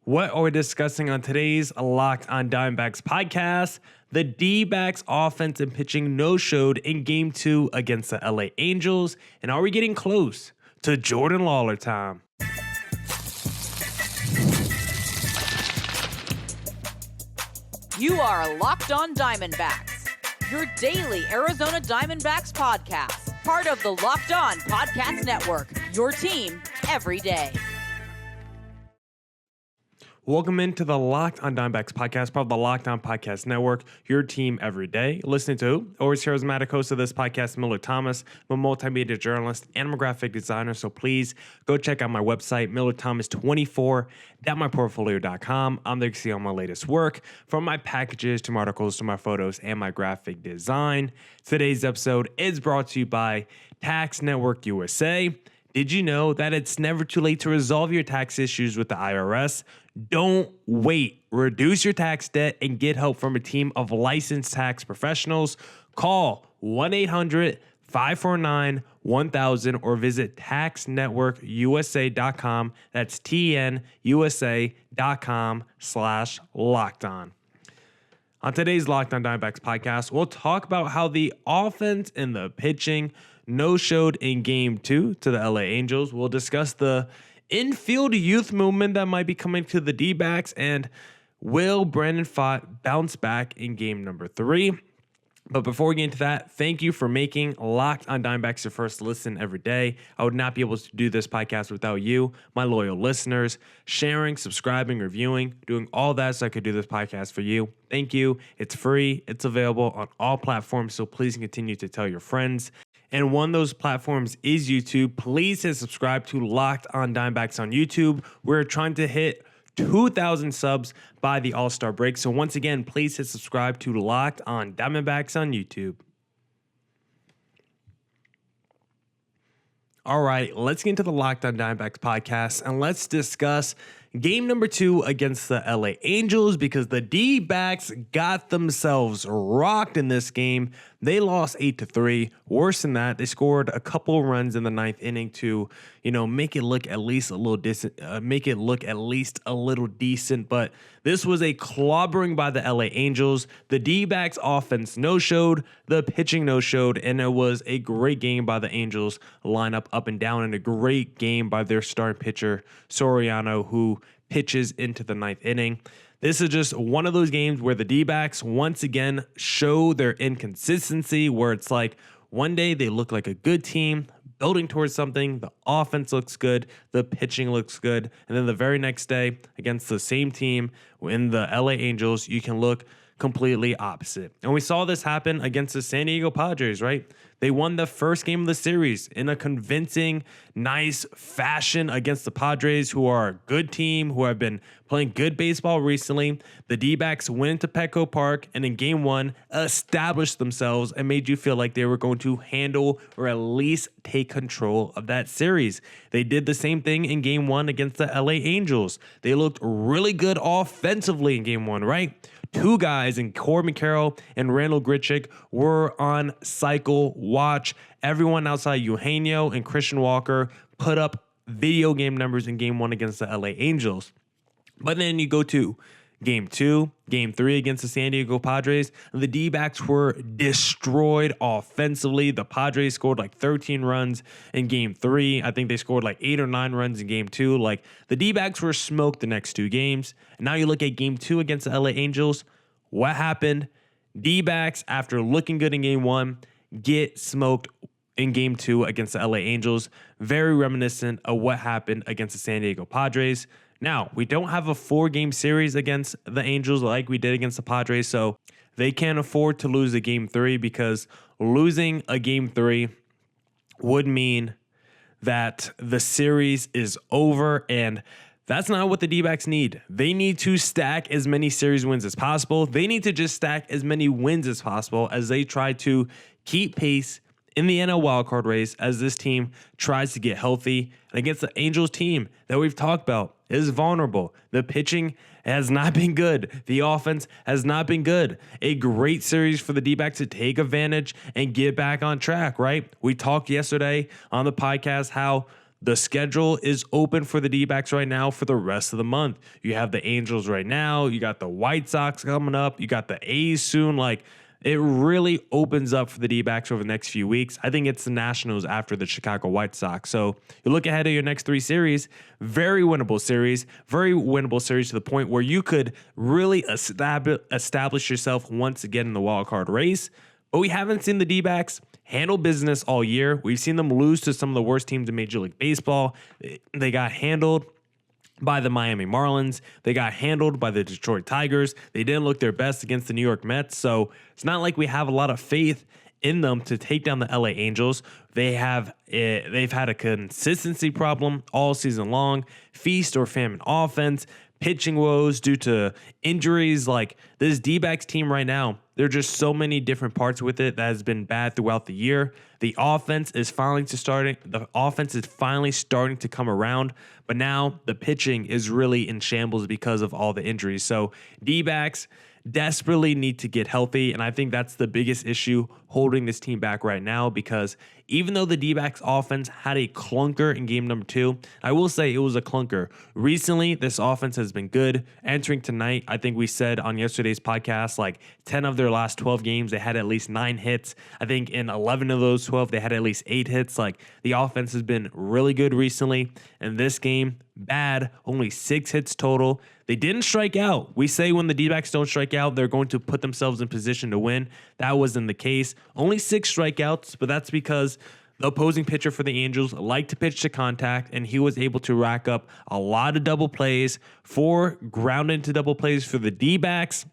What are we discussing on today's Locked on Diamondbacks podcast? The D-backs offense and pitching no-showed in Game 2 against the LA Angels. And are we getting close to Jordan Lawlar time? You are Locked on Diamondbacks, your daily Arizona Diamondbacks podcast. Part of the Locked on Podcast Network, your team every day. Welcome into the Locked on Diamondbacks podcast, part of the Locked on Podcast Network, your team every day. Listening to, always charismatic host of this podcast, Millard Thomas. I'm a multimedia journalist and I'm a graphic designer, so please go check out my website, millardthomas24.myportfolio.com. I'm there to see all my latest work, from my packages to my articles to my photos and my graphic design. Today's episode is brought to you by Tax Network USA. Did you know that it's never too late to resolve your tax issues with the IRS? Don't wait. Reduce your tax debt and get help from a team of licensed tax professionals. Call 1-800-549-1000 or visit taxnetworkusa.com. That's tnusa.com/lockedon. On today's Locked on Diamondbacks podcast, we'll talk about how the offense and the pitching no-showed in Game 2 to the LA Angels. We'll discuss the infield youth movement that might be coming to the D-backs, and will Brandon Pfaadt bounce back in Game number 3? But before we get into that, thank you for making Locked on Diamondbacks your first listen every day. I would not be able to do this podcast without you, my loyal listeners, sharing, subscribing, reviewing, doing all that so I could do this podcast for you. Thank you. It's free. It's available on all platforms, so please continue to tell your friends. And one of those platforms is YouTube. Please hit subscribe to Locked on Diamondbacks on YouTube. We're trying to hit 2,000 subs by the All-Star break. So once again, please hit subscribe to Locked on Diamondbacks on YouTube. All right, let's get into the Locked on Diamondbacks podcast and let's discuss Game number 2 against the LA Angels, because the D-backs got themselves rocked in this game. They lost 8-3. Worse than that, they scored a couple runs in the 9th inning to, make it look at least a little decent. But this was a clobbering by the LA Angels. The D-backs offense no-showed, the pitching no-showed, and it was a great game by the Angels lineup up and down, and a great game by their starting pitcher Soriano, who pitches into the 9th inning. This is just one of those games where the D-backs once again show their inconsistency, where it's like one day they look like a good team building towards something, the offense looks good, the pitching looks good, and then the very next day against the same team in the LA Angels, you can look completely opposite. And we saw this happen against the San Diego Padres, right? They won the first game of the series in a convincing, nice fashion against the Padres, who are a good team, who have been playing good baseball recently. The D-backs went into Petco Park and in Game 1 established themselves and made you feel like they were going to handle or at least take control of that series. They did the same thing in Game 1 against the LA Angels. They looked really good offensively in Game 1, right? Two guys in Corbin Carroll and Randall Grichuk were on cycle watch. Everyone outside Eugenio and Christian Walker put up video game numbers in Game 1 against the LA Angels. But then you go to Game 2, Game 3 against the San Diego Padres, and the D-backs were destroyed offensively. The Padres scored like 13 runs in Game 3. I think they scored like 8 or 9 runs in Game 2. Like, the D-backs were smoked the next 2 games. And now you look at Game 2 against the LA Angels. What happened? D-backs, after looking good in Game 1, get smoked in Game 2 against the LA Angels. Very reminiscent of what happened against the San Diego Padres. Now, we don't have a 4-game series against the Angels like we did against the Padres, so they can't afford to lose a Game 3, because losing a Game 3 would mean that the series is over, and that's not what the D-backs need. They need to stack as many series wins as possible. They need to just stack as many wins as possible as they try to keep pace in the NL wildcard race, as this team tries to get healthy. And against the Angels team that we've talked about is vulnerable. The pitching has not been good. The offense has not been good. A great series for the D-backs to take advantage and get back on track, right? We talked yesterday on the podcast how The schedule is open for the D-backs right now for the rest of the month. You have the Angels right now. You got the White Sox coming up. You got the A's soon. Like, it really opens up for the D-backs over the next few weeks. I think it's the Nationals after the Chicago White Sox. So you look ahead at your next 3 series, very winnable series to the point where you could really establish yourself once again in the wild card race. But we haven't seen the D-backs handle business all year. We've seen them lose to some of the worst teams in Major League Baseball. They got handled by the Miami Marlins. They got handled by the Detroit Tigers. They didn't look their best against the New York Mets. So it's not like we have a lot of faith in them to take down the LA Angels. They've had a consistency problem all season long. Feast or famine offense, pitching woes due to injuries. Like, this D-backs team right now, there are just so many different parts with it that has been bad throughout the year. The offense is finally starting to come around, but now the pitching is really in shambles because of all the injuries. So D-backs desperately need to get healthy, and I think that's the biggest issue holding this team back right now, because even though the D-backs offense had a clunker in game number 2, I will say it was a clunker. Recently, this offense has been good. Entering tonight, I think we said on yesterday's podcast, like 10 of their last 12 games, they had at least 9 hits. I think in 11 of those 12, they had at least 8 hits. Like, the offense has been really good recently. And this game, bad, only 6 hits total. They didn't strike out. We say when the D-backs don't strike out, they're going to put themselves in position to win. That wasn't the case. Only 6 strikeouts, but that's because the opposing pitcher for the Angels liked to pitch to contact, and he was able to rack up a lot of double plays, 4 ground into double plays for the D-backs.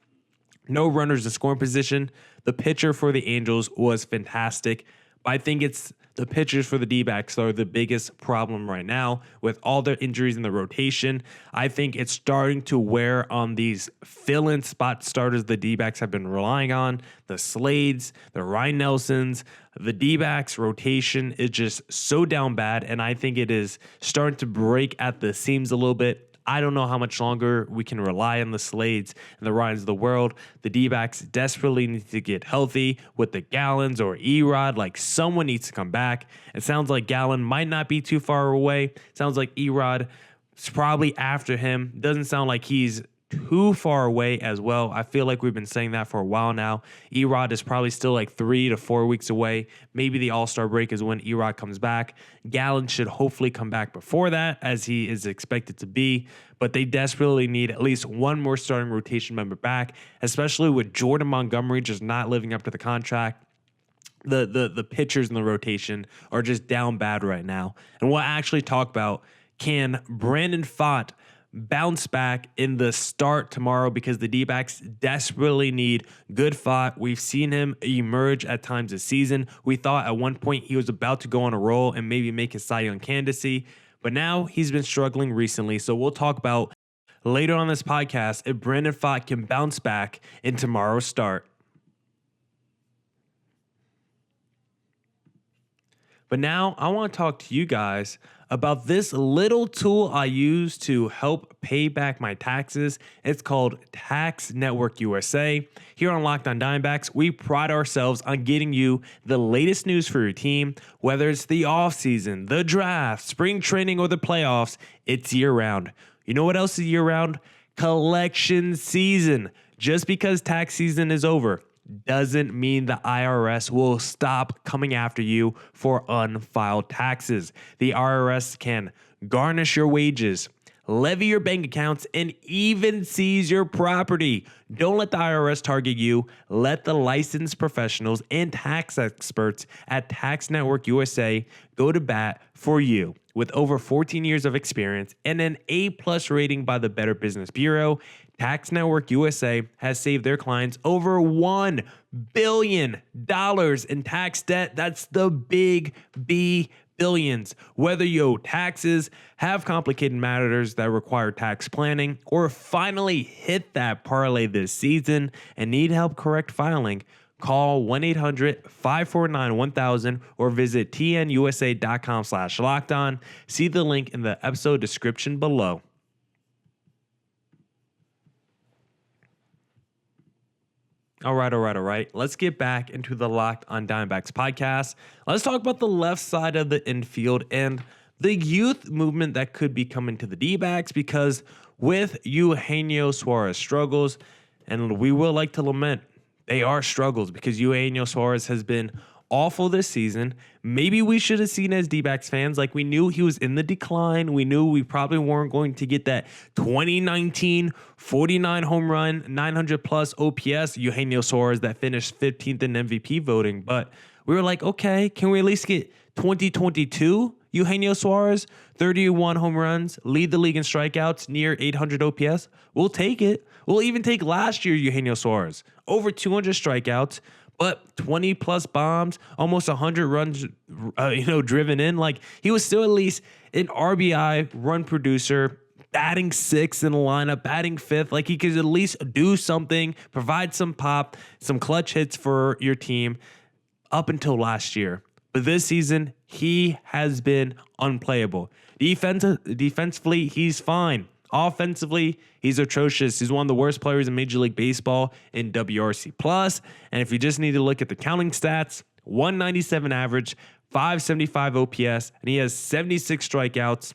No runners in scoring position. The pitcher for the Angels was fantastic. But I think it's the pitchers for the D-backs that are the biggest problem right now with all their injuries in the rotation. I think it's starting to wear on these fill-in spot starters the D-backs have been relying on. The Slades, the Ryan Nelsons, the D-backs rotation is just so down bad, and I think it is starting to break at the seams a little bit. I don't know how much longer we can rely on the Slades and the Ryans of the world. The D-backs desperately need to get healthy with the Gallons or Erod. Like, someone needs to come back. It sounds like Gallen might not be too far away. It sounds like Erod is probably after him. Doesn't sound like he's too far away as well. I feel like we've been saying that for a while now. Erod is probably still like 3 to 4 weeks away. Maybe the All-Star break is when Erod comes back. Gallen should hopefully come back before that, as he is expected to be. But they desperately need at least one more starting rotation member back, especially with Jordan Montgomery just not living up to the contract. The pitchers in the rotation are just down bad right now. And we'll actually talk about, can Brandon Pfaadt bounce back in the start tomorrow, because the D-backs desperately need good Pfaadt. We've seen him emerge at times this season. We thought at one point he was about to go on a roll and maybe make his Cy Young candidacy, but now he's been struggling recently. So we'll talk about later on this podcast if Brandon Pfaadt can bounce back in tomorrow's start. But now I want to talk to you guys about this little tool I use to help pay back my taxes. It's called Tax Network USA. Here on Locked On Diamondbacks, we pride ourselves on getting you the latest news for your team, whether it's the offseason, the draft, spring training, or the playoffs. It's year-round. You know what else is year-round? Collection season. Just because tax season is over doesn't mean the IRS will stop coming after you for unfiled taxes. The IRS can garnish your wages, levy your bank accounts, and even seize your property. Don't let the IRS target you. Let the licensed professionals and tax experts at Tax Network USA go to bat for you. With over 14 years of experience and an A+ rating by the Better Business Bureau, Tax Network USA has saved their clients over $1 billion in tax debt. That's the big B, billions. Whether you owe taxes, have complicated matters that require tax planning, or finally hit that parlay this season and need help correct filing, call 1-800-549-1000 or visit tnusa.com/lockedon. See the link in the episode description below. All right. Let's get back into the Locked On Diamondbacks podcast. Let's talk about the left side of the infield and the youth movement that could be coming to the D-backs, because with Eugenio Suarez struggles, and we will like to lament, they are struggles because Eugenio Suarez has been awful this season. Maybe we should have seen as D-backs fans, like we knew he was in the decline. We knew we probably weren't going to get that 2019 49 home run, 900 plus OPS Eugenio Suarez that finished 15th in MVP voting. But we were like, okay, can we at least get 2022 Eugenio Suarez, 31 home runs, lead the league in strikeouts, near 800 OPS? We'll take it. We'll even take last year Eugenio Suarez, over 200 strikeouts, but 20 plus bombs, almost 100 runs, driven in. Like, he was still at least an RBI run producer, batting sixth in the lineup, batting fifth. Like, he could at least do something, provide some pop, some clutch hits for your team up until last year. But this season, he has been unplayable. Defensively, he's fine. Offensively, he's atrocious. He's one of the worst players in Major League Baseball in WRC+. And if you just need to look at the counting stats, 197 average, 575 OPS, and he has 76 strikeouts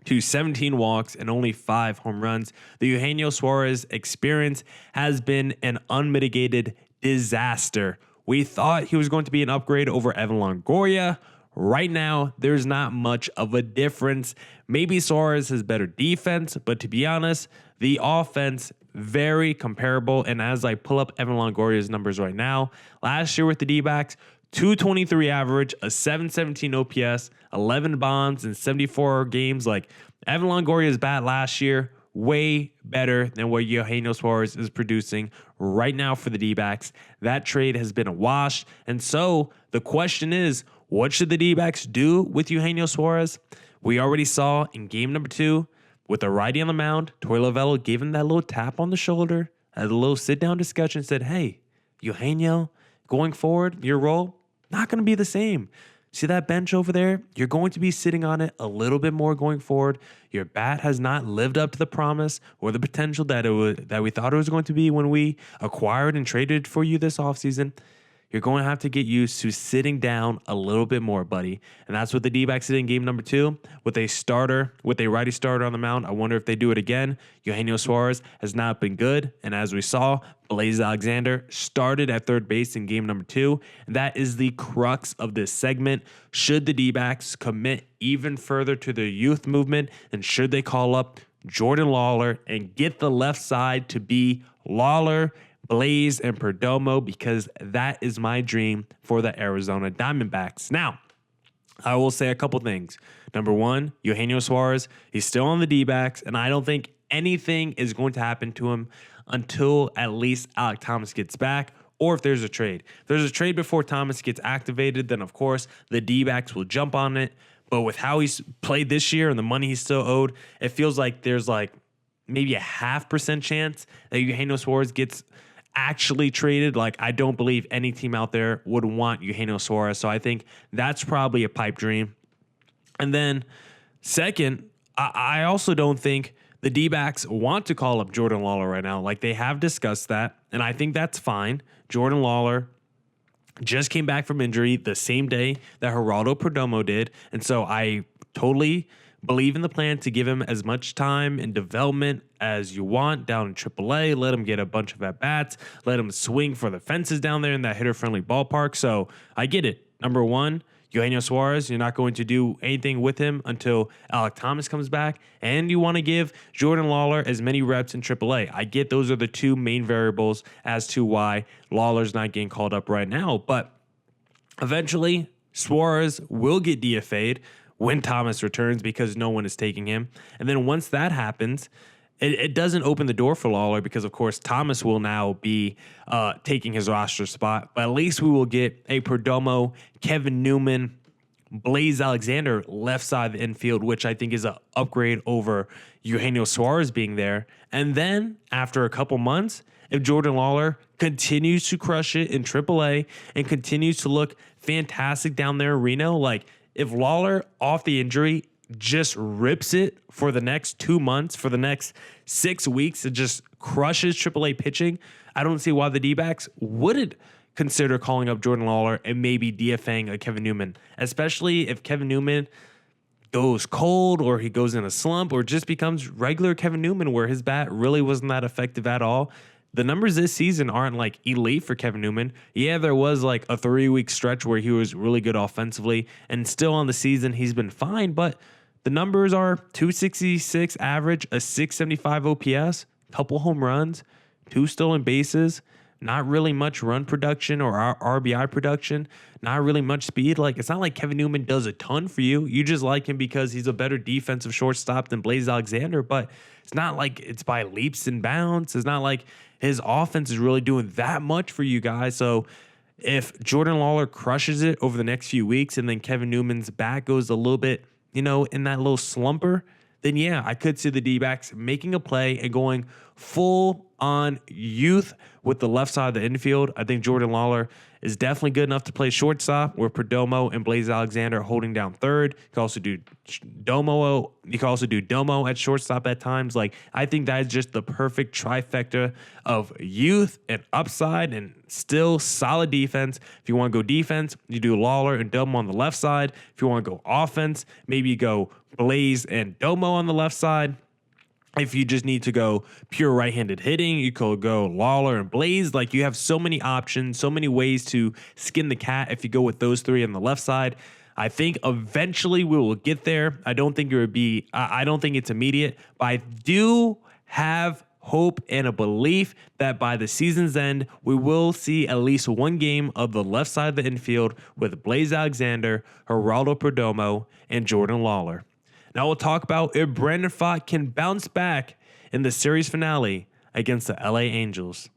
to 17 walks and only 5 home runs. The Eugenio Suarez experience has been an unmitigated disaster. We thought he was going to be an upgrade over Evan Longoria. Right now, there's not much of a difference. Maybe Suarez has better defense, but to be honest, the offense, very comparable. And as I pull up Evan Longoria's numbers right now, last year with the D-backs, 223 average, a 717 OPS, 11 bombs in 74 games. Like, Evan Longoria's bat last year, way better than what Eugenio Suarez is producing right now for the D-backs. That trade has been a wash. And so the question is, what should the D-backs do with Eugenio Suarez? We already saw in game number 2 with the righty on the mound, Torey Lovullo gave him that little tap on the shoulder, had a little sit-down discussion, said, hey, Eugenio, going forward, your role, not going to be the same. See that bench over there? You're going to be sitting on it a little bit more going forward. Your bat has not lived up to the promise or the potential that we thought it was going to be when we acquired and traded for you this offseason. You're going to have to get used to sitting down a little bit more, buddy. And that's what the D-backs did in game number 2 with a righty starter on the mound. I wonder if they do it again. Eugenio Suarez has not been good. And as we saw, Blaze Alexander started at third base in game number 2. And that is the crux of this segment. Should the D-backs commit even further to their youth movement? And should they call up Jordan Lawlar and get the left side to be Lawlar, Blaze, and Perdomo, because that is my dream for the Arizona Diamondbacks. Now, I will say a couple things. Number one, Eugenio Suarez, he's still on the D-backs, and I don't think anything is going to happen to him until at least Alek Thomas gets back, or if there's a trade. If there's a trade before Thomas gets activated, then of course the D-backs will jump on it. But with how he's played this year and the money he's still owed, it feels like there's like maybe a 0.5% chance that Eugenio Suarez gets actually traded. Like, I don't believe any team out there would want Eugenio Suarez. So I think that's probably a pipe dream. And then second, I also don't think the D-backs want to call up Jordan Lawlar right now. Like, they have discussed that, and I think that's fine. Jordan Lawlar just came back from injury the same day that Geraldo Perdomo did. And so I totally believe in the plan to give him as much time and development as you want down in AAA. Let him get a bunch of at-bats. Let him swing for the fences down there in that hitter-friendly ballpark. So I get it. Number one, Eugenio Suarez, you're not going to do anything with him until Alek Thomas comes back. And you want to give Jordan Lawlar as many reps in AAA. I get those are the two main variables as to why Lawlar's not getting called up right now. But eventually, Suarez will get DFA'd when Thomas returns because no one is taking him. And then once that happens, it doesn't open the door for Lawlar because, of course, Thomas will now be taking his roster spot. But at least we will get a Perdomo, Kevin Newman, Blaze Alexander left side of the infield, which I think is an upgrade over Eugenio Suarez being there. And then after a couple months, if Jordan Lawlar continues to crush it in AAA and continues to look fantastic down there in Reno, like, if Lawlar off the injury just rips it for the next 2 months, for the next 6 weeks, it just crushes AAA pitching, I don't see why the D-backs wouldn't consider calling up Jordan Lawlar and maybe DFAing a Kevin Newman, especially if Kevin Newman goes cold or he goes in a slump or just becomes regular Kevin Newman where his bat really wasn't that effective at all. The numbers this season aren't like elite for Kevin Newman. Yeah, there was like a 3-week stretch where he was really good offensively, and still on the season he's been fine, but the numbers are 266 average, a 675 OPS, couple home runs, 2 stolen bases, not really much run production or RBI production, not really much speed. Like, it's not like Kevin Newman does a ton for you. You just like him because he's a better defensive shortstop than Blaze Alexander, but it's not like it's by leaps and bounds. It's not like his offense is really doing that much for you guys. So if Jordan Lawlar crushes it over the next few weeks and then Kevin Newman's bat goes a little bit, in that little slumper, then yeah, I could see the D-backs making a play and going full on youth with the left side of the infield. I think Jordan Lawlar is definitely good enough to play shortstop, where Perdomo and Blaze Alexander are holding down third. You can also do Domo at shortstop at times. Like, I think that is just the perfect trifecta of youth and upside and still solid defense. If you want to go defense, you do Lawlar and Domo on the left side. If you want to go offense, maybe you go Blaze and Domo on the left side. If you just need to go pure right-handed hitting, you could go Lawlar and Blaze. Like, you have so many options, so many ways to skin the cat if you go with those three on the left side. I think eventually we will get there. I don't think it's immediate, but I do have hope and a belief that by the season's end, we will see at least one game of the left side of the infield with Blaze Alexander, Geraldo Perdomo, and Jordan Lawlar. Now we'll talk about if Brandon Pfaadt can bounce back in the series finale against the LA Angels.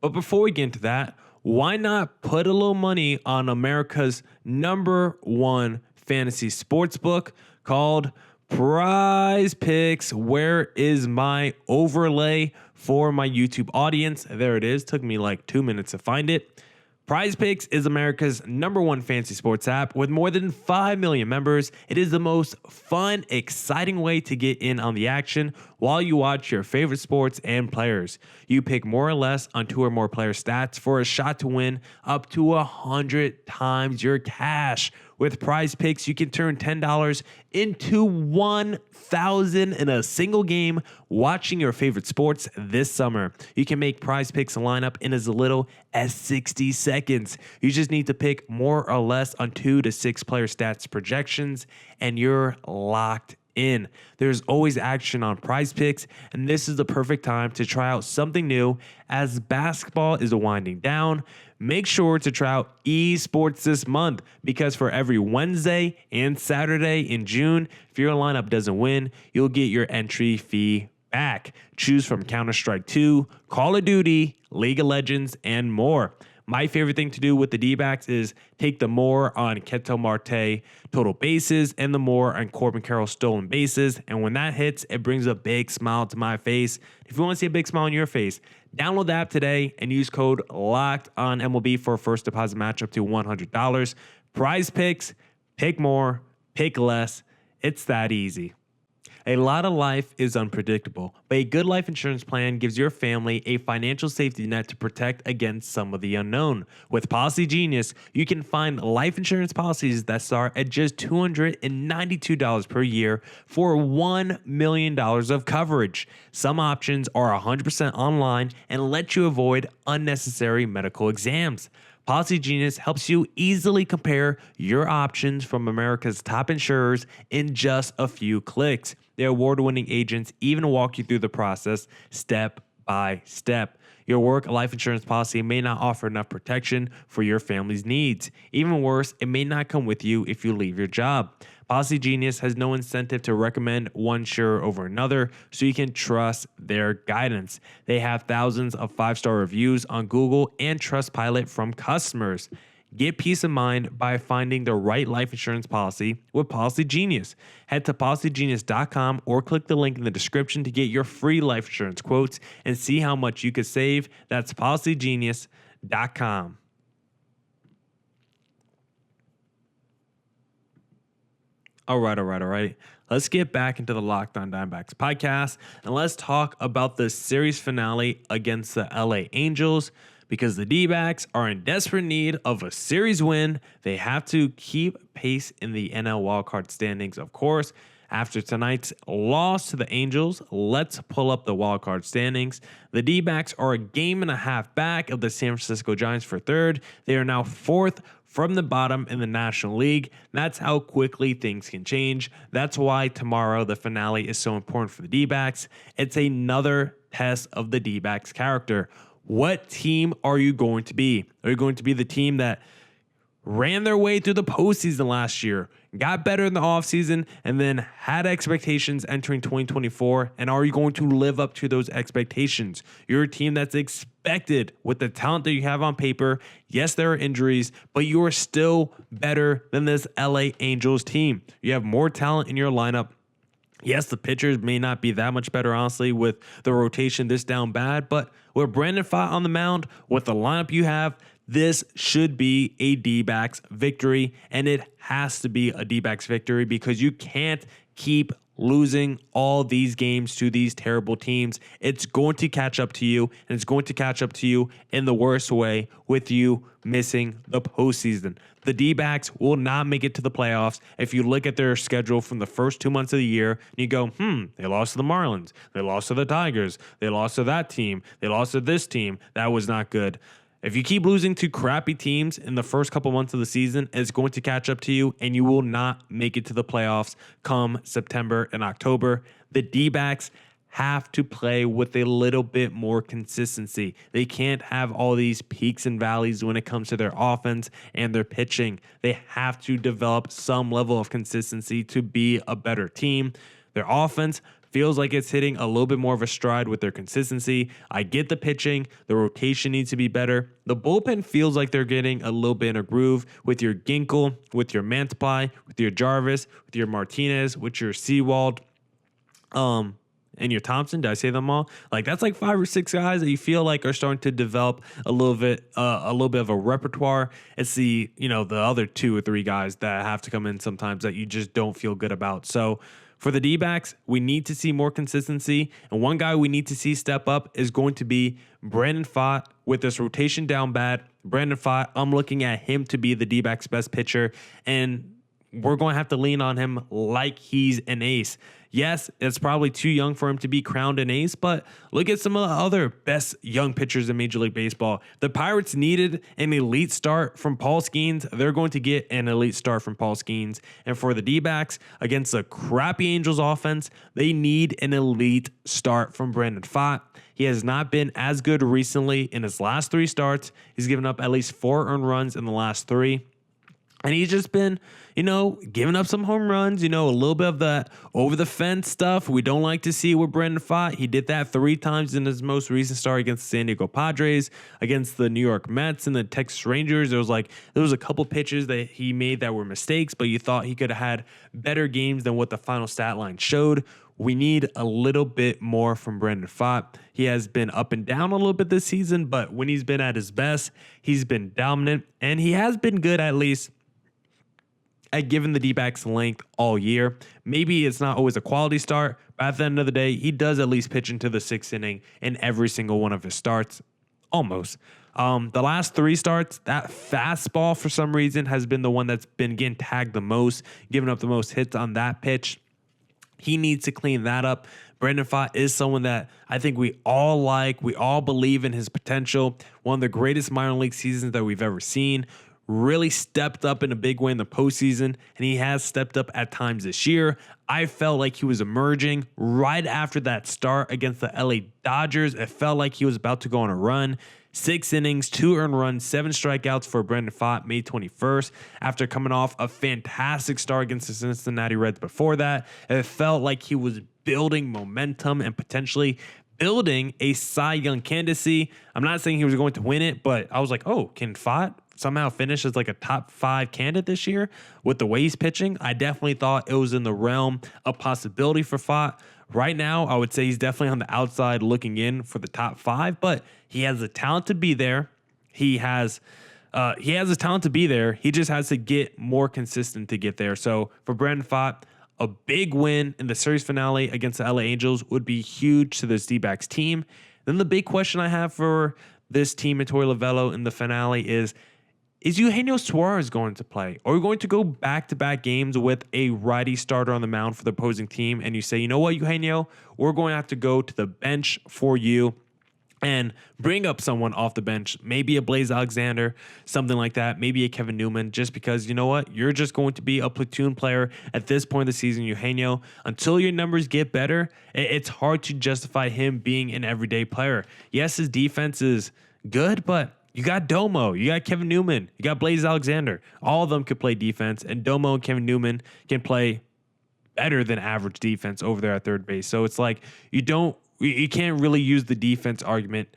But before we get into that, why not put a little money on America's #1 fantasy sports book called Prize Picks? Where is my overlay for my YouTube audience? There it is. Took me like 2 minutes to find it. Prize Picks is America's #1 fantasy sports app with more than 5 million members. It is the most fun, exciting way to get in on the action while you watch your favorite sports and players. You pick more or less on 2 or more player stats for a shot to win up to 100 times your cash. With Prize Picks, you can turn $10 into 1,000 in a single game watching your favorite sports this summer. You can make Prize Picks a lineup in as little as 60 seconds. You just need to pick more or less on 2 to 6 player stats projections, and you're locked in. There's always action on Prize Picks, and this is the perfect time to try out something new as basketball is winding down. Make sure to try out esports this month, because for every Wednesday and Saturday in June, if your lineup doesn't win, you'll get your entry fee back. Choose from Counter-Strike 2, Call of Duty, League of Legends, and more. My favorite thing to do with the D-backs is take the more on Ketel Marte total bases and the more on Corbin Carroll stolen bases. And when that hits, it brings a big smile to my face. If you want to see a big smile on your face, download the app today and use code LOCKEDONMLB for a first deposit match up to $100. Prize Picks, pick more, pick less. It's that easy. A lot of life is unpredictable, but a good life insurance plan gives your family a financial safety net to protect against some of the unknown. With Policy Genius, you can find life insurance policies that start at just $292 per year for $1 million of coverage. Some options are 100% online and let you avoid unnecessary medical exams. Policy Genius helps you easily compare your options from America's top insurers in just a few clicks. Their award-winning agents even walk you through the process step by step. Your work life insurance policy may not offer enough protection for your family's needs. Even worse, it may not come with you if you leave your job. Policy Genius has no incentive to recommend one insurer over another, so you can trust their guidance. They have thousands of 5-star reviews on Google and Trustpilot from customers. Get peace of mind by finding the right life insurance policy with Policy Genius. Head to policygenius.com or click the link in the description to get your free life insurance quotes and see how much you could save. That's policygenius.com. All right. Let's get back into the Locked On Diamondbacks podcast, and let's talk about the series finale against the LA Angels. because the D-backs are in desperate need of a series win. They have to keep pace in the NL wildcard standings, of course. After tonight's loss to the Angels, let's pull up the wildcard standings. The D-backs are a game and a half back of the San Francisco Giants for third. They are now fourth from the bottom in the National League. That's how quickly things can change. That's why tomorrow the finale is so important for the D-backs. It's another test of the D-backs' character. What team are you going to be? Are you going to be the team that ran their way through the postseason last year, got better in the offseason, and then had expectations entering 2024? And are you going to live up to those expectations? You're a team that's expected with the talent that you have on paper. Yes, there are injuries, but you are still better than this LA Angels team. You have more talent in your lineup. Yes, the pitchers may not be that much better, honestly, with the rotation this down bad, but with Brandon Pfaadt on the mound, with the lineup you have, this should be a D-backs victory, and it has to be a D-backs victory because you can't keep losing all these games to these terrible teams. It's going to catch up to you, and it's going to catch up to you in the worst way with you missing the postseason. The D-backs will not make it to the playoffs. If you look at their schedule from the first 2 months of the year, and you go, they lost to the Marlins, they lost to the Tigers, they lost to that team, they lost to this team, that was not good. If you keep losing to crappy teams in the first couple months of the season, it's going to catch up to you, and you will not make it to the playoffs come September and October. The D-backs have to play with a little bit more consistency. They can't have all these peaks and valleys when it comes to their offense and their pitching. They have to develop some level of consistency to be a better team. Their offense feels like it's hitting a little bit more of a stride with their consistency. I get the pitching. The rotation needs to be better. The bullpen feels like they're getting a little bit in a groove with your Ginkel, with your Mantiply, with your Jarvis, with your Martinez, with your Sewald, and your Thompson. Did I say them all? Like, that's like 5 or 6 guys that you feel like are starting to develop a little bit of a repertoire. It's the other 2 or 3 guys that have to come in sometimes that you just don't feel good about. So for the D-backs, we need to see more consistency, and one guy we need to see step up is going to be Brandon Pfaadt. With this rotation down bad, Brandon Pfaadt, I'm looking at him to be the D-backs' best pitcher, and we're going to have to lean on him like he's an ace. Yes, it's probably too young for him to be crowned an ace, but look at some of the other best young pitchers in Major League Baseball. The Pirates needed an elite start from Paul Skeens. They're going to get an elite start from Paul Skeens. And for the D-backs, against a crappy Angels offense, they need an elite start from Brandon Pfaadt. He has not been as good recently in his last 3 starts. He's given up at least 4 earned runs in the last 3. And he's just been, giving up some home runs, a little bit of that over the fence stuff we don't like to see with Brandon Pfaadt. He did that 3 times in his most recent start against the San Diego Padres, against the New York Mets and the Texas Rangers. There was a couple pitches that he made that were mistakes, but you thought he could have had better games than what the final stat line showed. We need a little bit more from Brandon Pfaadt. He has been up and down a little bit this season, but when he's been at his best, he's been dominant, and he has been good at least at giving the D-backs length all year. Maybe it's not always a quality start, but at the end of the day, he does at least pitch into the 6th inning in every single one of his starts. Almost. The last 3 starts, that fastball for some reason has been the one that's been getting tagged the most, giving up the most hits on that pitch. He needs to clean that up. Brandon Pfaadt is someone that I think we all like. We all believe in his potential. One of the greatest minor league seasons that we've ever seen. Really stepped up in a big way in the postseason, and he has stepped up at times this year. I felt like he was emerging right after that start against the LA Dodgers. It felt like he was about to go on a run. 6 innings, 2 earned runs, 7 strikeouts for Brandon Pfaadt May 21st after coming off a fantastic start against the Cincinnati Reds before that. It felt like he was building momentum and potentially building a Cy Young candidacy. I'm not saying he was going to win it, but I was like, oh, can Pfaadt somehow finish as like a top 5 candidate this year with the way he's pitching? I definitely thought it was in the realm of possibility for Pfaadt. Right now, I would say he's definitely on the outside looking in for the top 5, but he has the talent to be there. He has the talent to be there. He just has to get more consistent to get there. So for Brandon Pfaadt, a big win in the series finale against the LA Angels would be huge to this D-backs team. Then the big question I have for this team and Torey Lovullo in the finale is Eugenio Suarez going to play? Are we going to go back-to-back games with a righty starter on the mound for the opposing team, and you say, you know what, Eugenio, we're going to have to go to the bench for you and bring up someone off the bench, maybe a Blaze Alexander, something like that, maybe a Kevin Newman, just because, you know what, you're just going to be a platoon player at this point of the season, Eugenio. Until your numbers get better, it's hard to justify him being an everyday player. Yes, his defense is good, but you got Domo, you got Kevin Newman, you got Blaze Alexander. All of them could play defense, and Domo and Kevin Newman can play better than average defense over there at third base. So it's like you can't really use the defense argument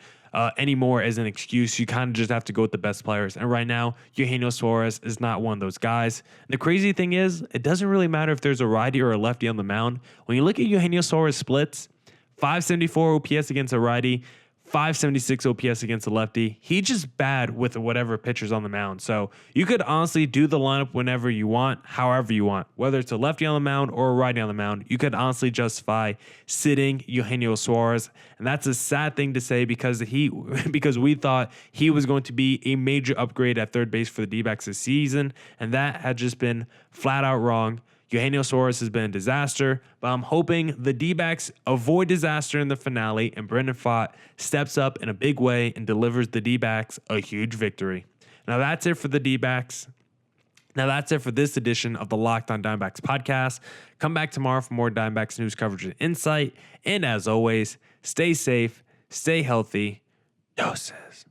anymore as an excuse. You kind of just have to go with the best players. And right now, Eugenio Suarez is not one of those guys. And the crazy thing is, it doesn't really matter if there's a righty or a lefty on the mound. When you look at Eugenio Suarez splits, 574 OPS against a righty, 576 OPS against a lefty. He's just bad with whatever pitcher's on the mound. So you could honestly do the lineup whenever you want, however you want. Whether it's a lefty on the mound or a righty on the mound, you could honestly justify sitting Eugenio Suarez. And that's a sad thing to say because we thought he was going to be a major upgrade at third base for the D-backs this season. And that had just been flat out wrong. Eugenio Suarez has been a disaster, but I'm hoping the D-backs avoid disaster in the finale and Brandon Pfaadt steps up in a big way and delivers the D-backs a huge victory. Now that's it for the D-backs. Now that's it for this edition of the Locked On Diamondbacks podcast. Come back tomorrow for more Diamondbacks news coverage and insight. And as always, stay safe, stay healthy. Doses.